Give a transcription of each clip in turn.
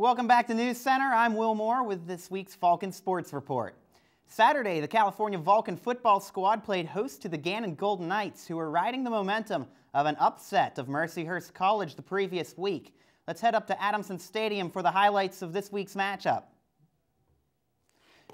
Welcome back to News Center. I'm Will Moore with this week's Vulcan Sports Report. Saturday, the California Vulcan football squad played host to the Gannon Golden Knights, who were riding the momentum of an upset of Mercyhurst College the previous week. Let's head up to Adamson Stadium for the highlights of this week's matchup.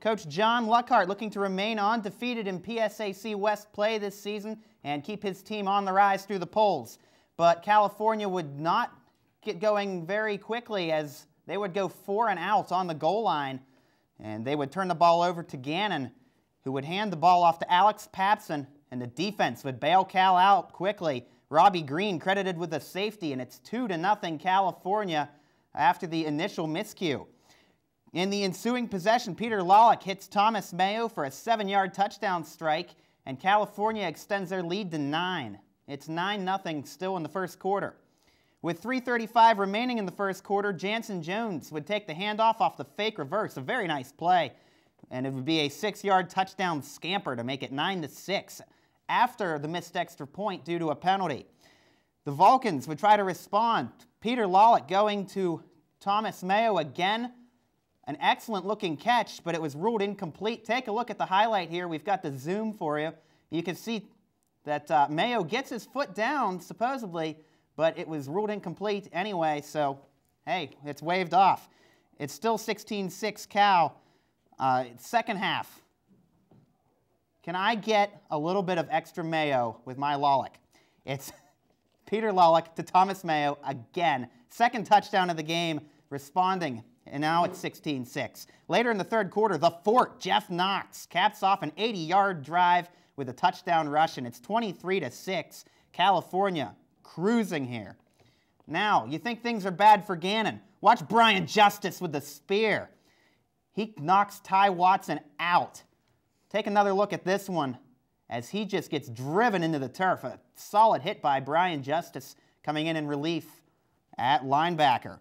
Coach John Luckhart looking to remain undefeated in PSAC West play this season and keep his team on the rise through the polls. But California would not get going very quickly, as they would go 4 and out on the goal line, and they would turn the ball over to Gannon, who would hand the ball off to Alex Papson, and the defense would bail Cal out quickly. Robbie Green credited with a safety, and it's 2-0 California after the initial miscue. In the ensuing possession, Peter Lawlick hits Thomas Mayo for a 7-yard touchdown strike, and California extends their lead to 9. It's 9-0 still in the first quarter. With 3:35 remaining in the first quarter, Jansen Jones would take the handoff off the fake reverse, a very nice play, and it would be a 6-yard touchdown scamper to make it 9-6 after the missed extra point due to a penalty. The Vulcans would try to respond. Peter Lawlick going to Thomas Mayo again. An excellent looking catch, but it was ruled incomplete. Take a look at the highlight here. We've got the zoom for you. You can see that Mayo gets his foot down, supposedly, but it was ruled incomplete anyway, so, hey, it's waved off. It's still 16-6 Cal. Second half. Can I get a little bit of extra Mayo with my Lawlick? It's Peter Lawlick to Thomas Mayo again. Second touchdown of the game, responding, and now it's 16-6. Later in the third quarter, the Fort, Jeff Knox, caps off an 80-yard drive with a touchdown rush, and it's 23-6. California cruising here. Now, you think things are bad for Gannon. Watch Brian Justice with the spear. He knocks Ty Watson out. Take another look at this one as he just gets driven into the turf. A solid hit by Brian Justice coming in relief at linebacker.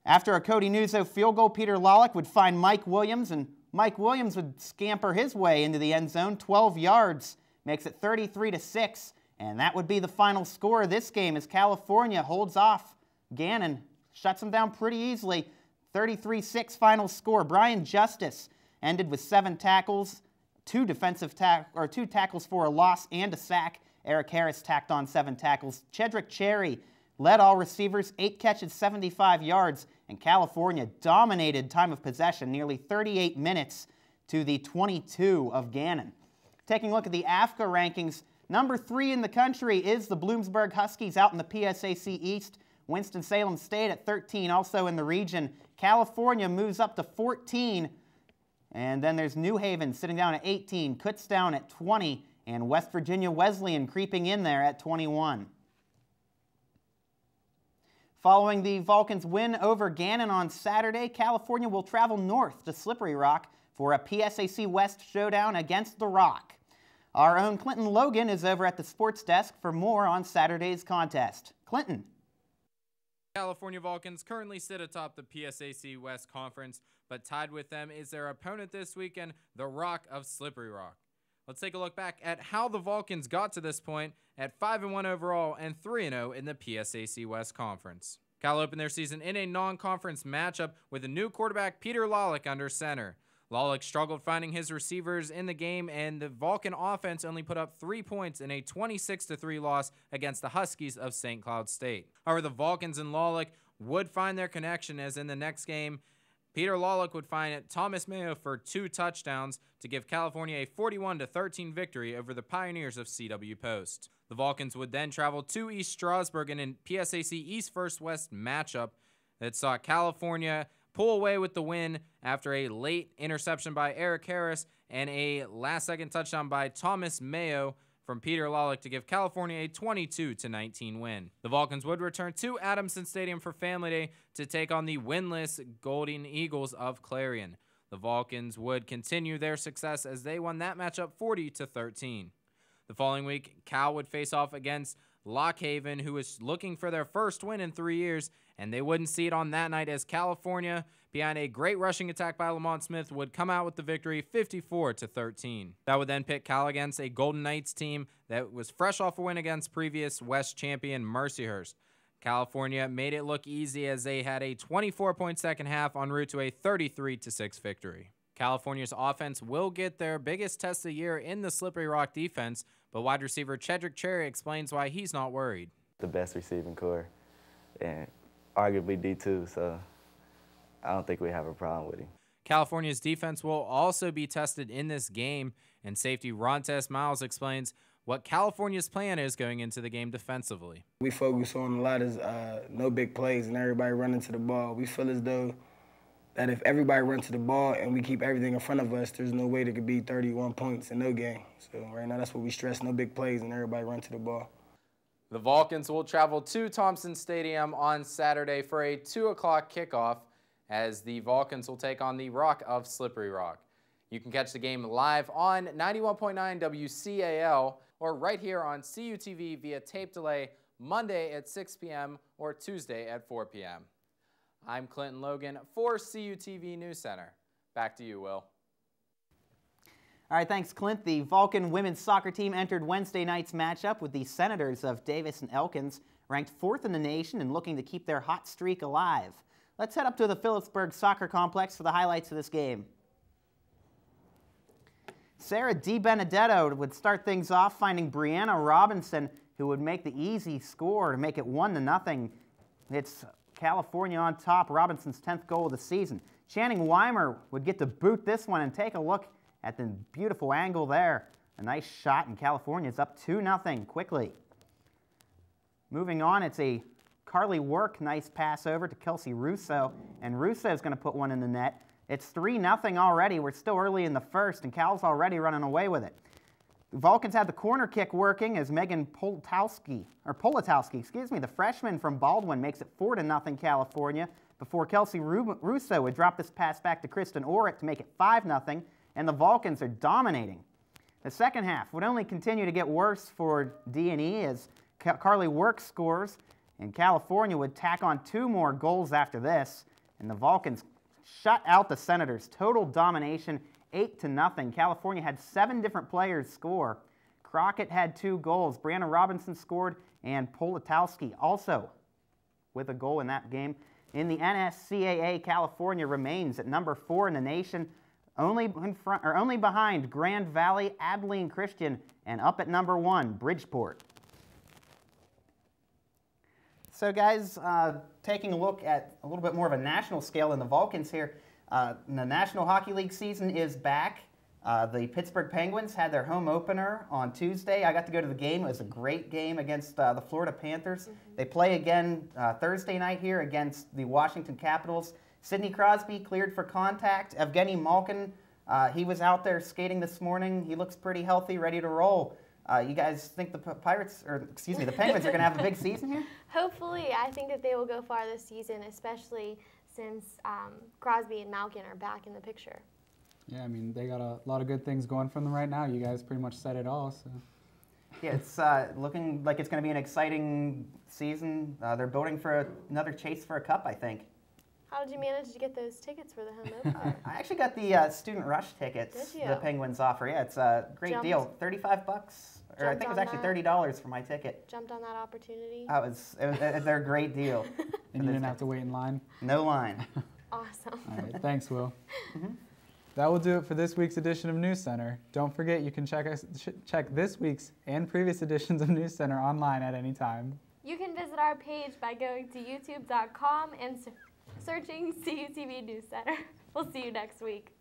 After a Cody Nuzzo field goal, Peter Lawlick would find Mike Williams, and Mike Williams would scamper his way into the end zone. 12 yards makes it 33-6. And that would be the final score of this game as California holds off. Gannon shuts them down pretty easily. 33-6 final score. Brian Justice ended with 7 tackles, 2 tackles for a loss and a sack. Eric Harris tacked on 7 tackles. Chedrick Cherry led all receivers, 8 catches, 75 yards. And California dominated time of possession, nearly 38 minutes to the 22 of Gannon. Taking a look at the AFCA rankings, number 3 in the country is the Bloomsburg Huskies out in the PSAC East. Winston-Salem State at 13, also in the region. California moves up to 14. And then there's New Haven sitting down at 18, Kutztown at 20, and West Virginia Wesleyan creeping in there at 21. Following the Vulcans' win over Gannon on Saturday, California will travel north to Slippery Rock for a PSAC West showdown against the Rock. Our own Clinton Logan is over at the sports desk for more on Saturday's contest. Clinton. California Vulcans currently sit atop the PSAC West Conference, but tied with them is their opponent this weekend, the Rock of Slippery Rock. Let's take a look back at how the Vulcans got to this point at 5-1 overall and 3-0 in the PSAC West Conference. Cal opened their season in a non-conference matchup with a new quarterback, Peter Lawlick, under center. Lawlick struggled finding his receivers in the game, and the Vulcan offense only put up 3 points in a 26-3 loss against the Huskies of St. Cloud State. However, the Vulcans and Lawlick would find their connection, as in the next game, Peter Lawlick would find Thomas Mayo for 2 touchdowns to give California a 41-13 victory over the Pioneers of CW Post. The Vulcans would then travel to East Stroudsburg in a PSAC East vs. West matchup that saw California pull away with the win after a late interception by Eric Harris and a last-second touchdown by Thomas Mayo from Peter Lawlick to give California a 22-19 win. The Vulcans would return to Adamson Stadium for Family Day to take on the winless Golden Eagles of Clarion. The Vulcans would continue their success as they won that matchup 40-13. The following week, Cal would face off against Lock Haven, who was looking for their first win in 3 years, and they wouldn't see it on that night as California, behind a great rushing attack by Lamont Smith, would come out with the victory 54-13. That would then pit Cal against a Golden Knights team that was fresh off a win against previous West champion Mercyhurst. California made it look easy as they had a 24-point second half en route to a 33-6 victory. California's offense will get their biggest test of the year in the Slippery Rock defense, but wide receiver Chedrick Cherry explains why he's not worried. The best receiving core, and arguably D2, so I don't think we have a problem with him. California's defense will also be tested in this game, and safety Rontes Miles explains what California's plan is going into the game defensively. We focus on a lot of no big plays and everybody running to the ball. We feel as though that if everybody runs to the ball and we keep everything in front of us, there's no way there could be 31 points in no game. So right now that's what we stress, no big plays and everybody run to the ball. The Vulcans will travel to Thompson Stadium on Saturday for a 2 o'clock kickoff as the Vulcans will take on the Rock of Slippery Rock. You can catch the game live on 91.9 WCAL or right here on CUTV via tape delay Monday at 6 p.m. or Tuesday at 4 p.m. I'm Clinton Logan for CUTV News Center. Back to you, Will. All right, thanks, Clint. The Vulcan women's soccer team entered Wednesday night's matchup with the Senators of Davis and Elkins, ranked 4th in the nation and looking to keep their hot streak alive. Let's head up to the Phillipsburg Soccer Complex for the highlights of this game. Sarah DiBenedetto would start things off, finding Brianna Robinson, who would make the easy score to make it 1-0. It's California on top, Robinson's 10th goal of the season. Channing Weimer would get to boot this one, and take a look at the beautiful angle there. A nice shot, and California's up 2-0 quickly. Moving on, it's a Carly Work nice pass over to Kelsey Russo, and Russo's going to put one in the net. It's 3-0 already. We're still early in the first, and Cal's already running away with it. The Vulcans had the corner kick working as Megan Politowski, the freshman from Baldwin, makes it 4-0 California before Kelsey Russo would drop this pass back to Kristen Orrick to make it 5-0, and the Vulcans are dominating. The second half would only continue to get worse for D&E as Carly Work scores, and California would tack on 2 more goals after this, and the Vulcans shut out the Senators. Total domination, 8-0. California had 7 different players score. Crockett had 2 goals. Brianna Robinson scored, and Politowski also with a goal in that game. In the NSCAA, California remains at number 4 in the nation, only behind Grand Valley, Abilene Christian, and up at number 1, Bridgeport. So guys, taking a look at a little bit more of a national scale in the Vulcans here, the National Hockey League season is back. The Pittsburgh Penguins had their home opener on Tuesday. I got to go to the game. It was a great game against the Florida Panthers. They play again Thursday night here against the Washington Capitals. Sidney Crosby cleared for contact. Evgeny Malkin, he was out there skating this morning. He looks pretty healthy, ready to roll. You guys think the the Penguins are going to have a big season here? Hopefully. I think that they will go far this season, especially since Crosby and Malkin are back in the picture. Yeah, I mean, they got a lot of good things going for them right now. You guys pretty much said it all. So. Yeah, it's looking like it's going to be an exciting season. They're building for another chase for a cup, I think. How did you manage to get those tickets for the home opener? I actually got the student rush tickets the Penguins offer. Yeah, it's a great deal. $35, or I think it was actually $30 for my ticket. Jumped on that opportunity? They're a great deal. And you didn't have to wait in line? No line. Awesome. All right, thanks, Will. That will do it for this week's edition of News Center. Don't forget you can check this week's and previous editions of News Center online at any time. You can visit our page by going to youtube.com and searching CUTV News Center. We'll see you next week.